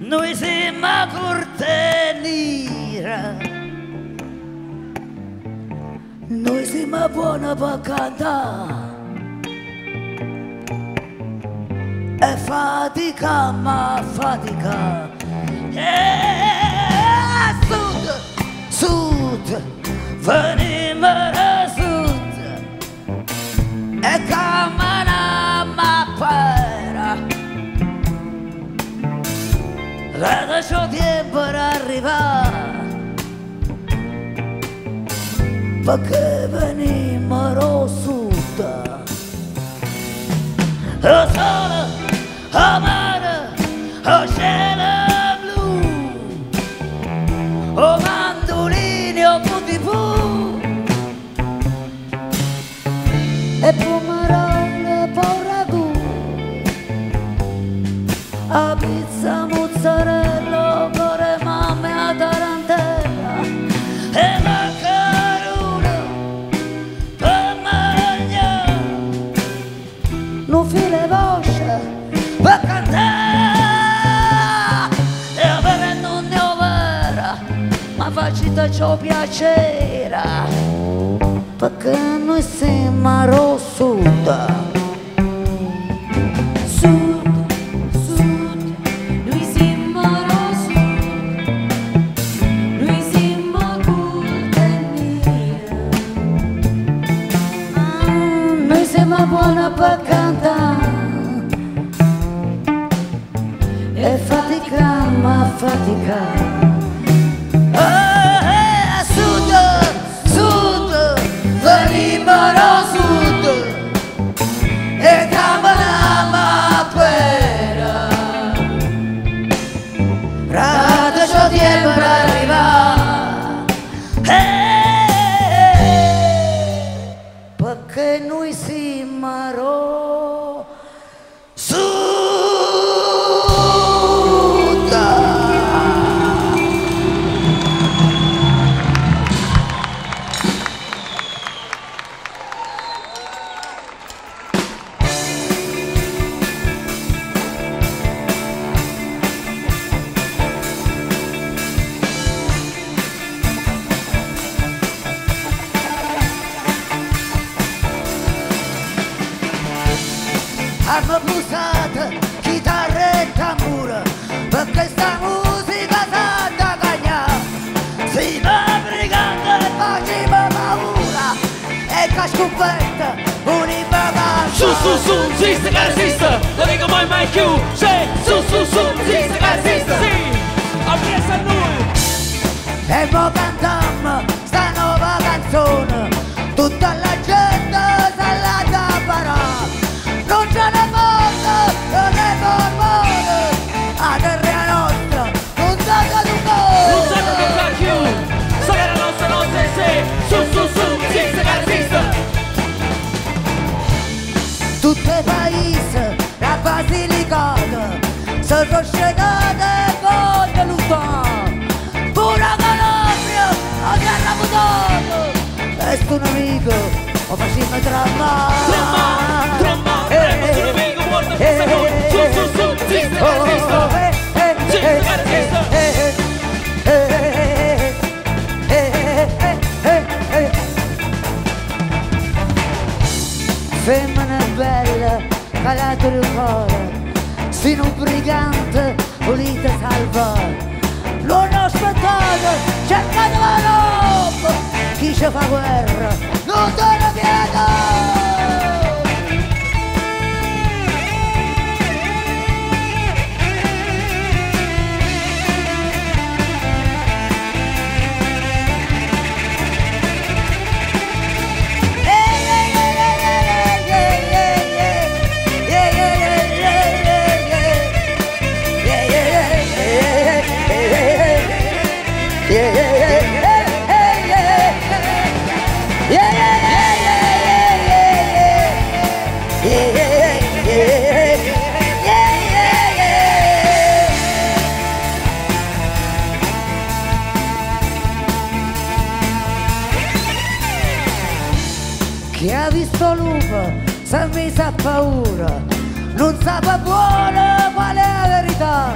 noi siamo corteniera, noi siamo buona per cantare e fatica ma fatica. Sud, sud, veniamo da sud e camminiamo per da ciò tempo per arrivare, perché veniamo da sud. O sole, o mare, o cielo blu, o mandolini o putipù, e pomarone porragù, a pizza mozzarella, core mamme a tarantella, e maccherone per mangiare, non file voce per cantare, e avere non ne ho vera, ma facita ciò piacere, perché noi siamo rossuta. Buona per cantare e fatica ma fatica. Sud, sud, veniamo da sud e camminiamo per rada ciò tempo per arrivare, perché noi siamo rossuta. Arma bluesata, chitarra e tamburo, perché sta musica sa da cagnare. Si va brigando e facciamo paura, e che scoperta un'imbaga. Su su su, esiste che resiste, non dico mai più. Sì, su su su, esiste che resiste. Sì, appresso a noi. E mo cantiamo sta nuova canzone, tutta la gente sa la da parare. Non c'è ne foto, non è mormone, a terra nostra, non sa che tu vuoi. Non sa che tu fai più, so che la nostra non sei se. Su su su, esiste che resiste. Tutti i paesi, la Basilicata, sono scegliate con l'Utah. Pure Calabria, la terra mutata, e sto nemico, lo facciamo tramare. Femmina bella, calato il cuore, sino un brigante, volete salvare. Non aspettate, cercate la roba, chi ci fa guerra, non te ne viene. Chi ha visto lupo si è messo a paura, non sa buona qual è la verità.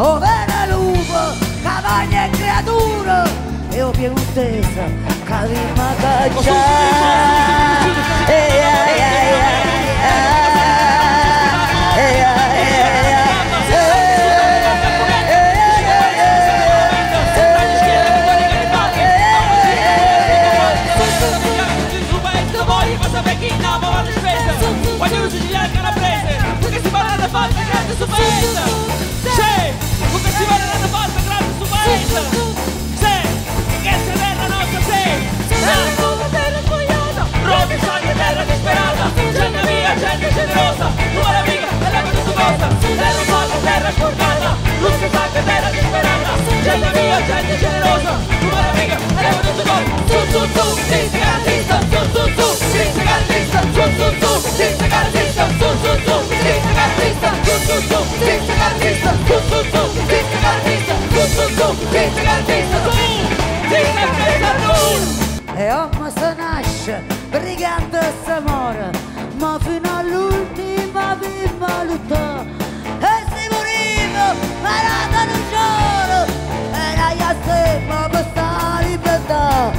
overa lupo, cavalli e creature, e o piemontese, calima Quando usi gli altri calabrese, perché si parla da falsa grande su paese. Sì, perché si parla da falsa grande su paese. Sì, che se terra nostra sei. Nella tua terra spogliata, roti sangue terra disperata. Gente mia, gente generosa, tua amica e la venuta cosa. Terra falsa, terra sporcata, luce sangue terra disperata. Gente mia, gente generosa, tua amica e la venuta cosa. Su su su, si garantista, su su su, si garantista, su su su. Dice cartista, su su su, dice cartista, su su su, dice cartista, su su su, dice cartista, su su su, dice cartista, dice cartista, e uomo se nasce, brigante se muore, ma fino all'ultima viva lotta. E si moriva, ma era un giorno, era io sempre per sta libertà,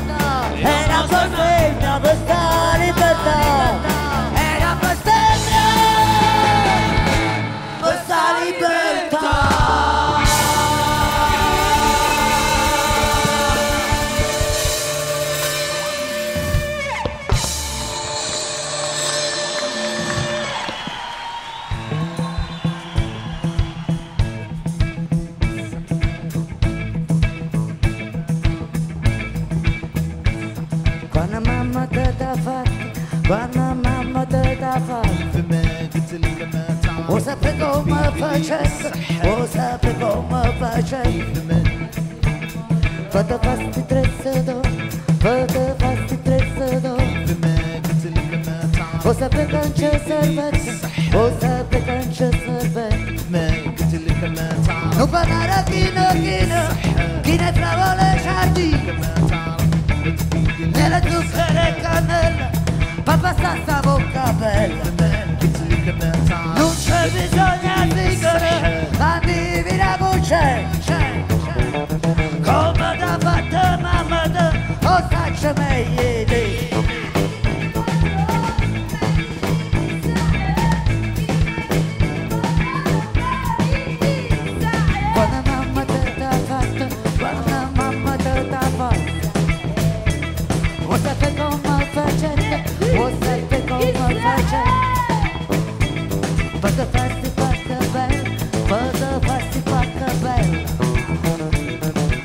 era sempre per sta libertà. Quando mamma te da o sapere come facesse, o sapere come facesse. Fate fasti trezzo, fate fasti trezzo. O sapere che non c'è servetta, o sapere che non c'è servetta. Non parlare chi ne trova le giardini, nella zucchera e cannella. Papà sta sta bocca bella, non c'è bisogno di dire, ma divina voce, come da fatta mamma da, o faccia meglio di. Quando mamma te l'ha fatta, quando mamma te l'ha fatta, o sapete come facete. What's that big old motherfucker? But the fasty fucker bell, but the fasty fucker bell.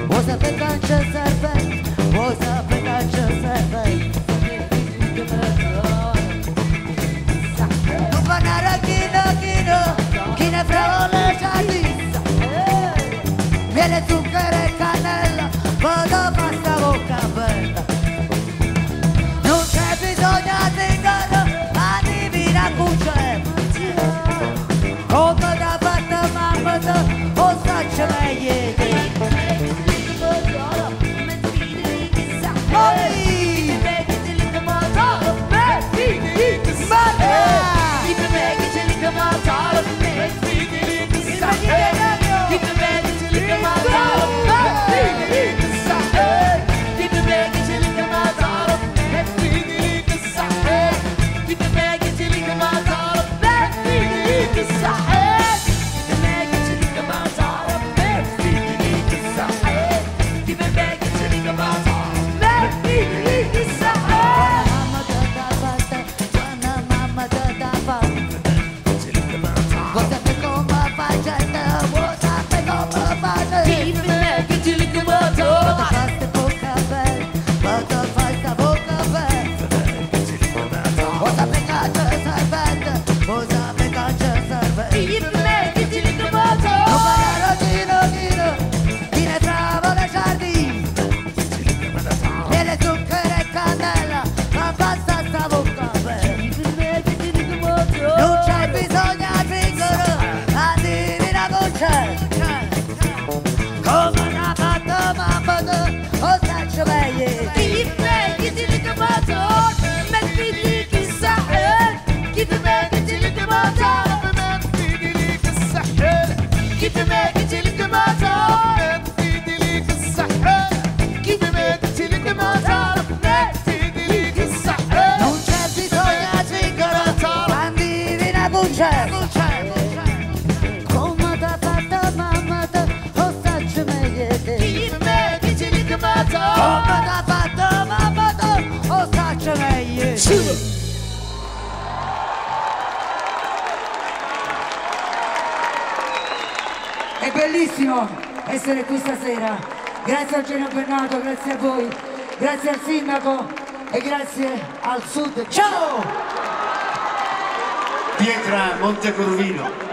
What's that big conscious servant? What's that big conscious servant? Tu panara chi ne frava le giardista. Miele, zucchero e cannella, but the pasta bocca bella. Bisogna tingare la divina cuccia, come da fatta mamma da, o saccia meglio di. Keep the magic till you come È bellissimo essere qui stasera. Grazie a Eugenio Bennato, grazie a voi, grazie al sindaco e grazie al Sud. Ciao! Pietra Montecorvino.